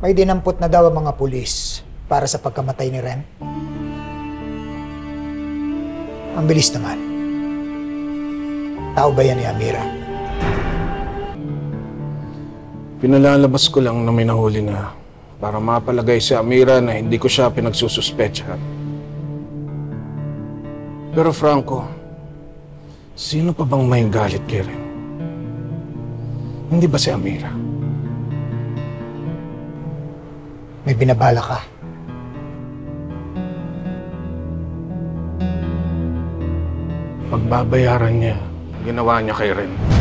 May dinampot na daw ang mga pulis para sa pagkamatay ni Ren. Ang bilis naman. Tao ba yan ni Amira? Pinalalabas ko lang na may nahuli na para mapalagay si Amira na hindi ko siya pinagsususpecha. Pero Franco, sino pa bang may galit kay Ren? Hindi ba si Amira? May binabala ka. Pagbabayaran niya, ginawa niya kay Ren.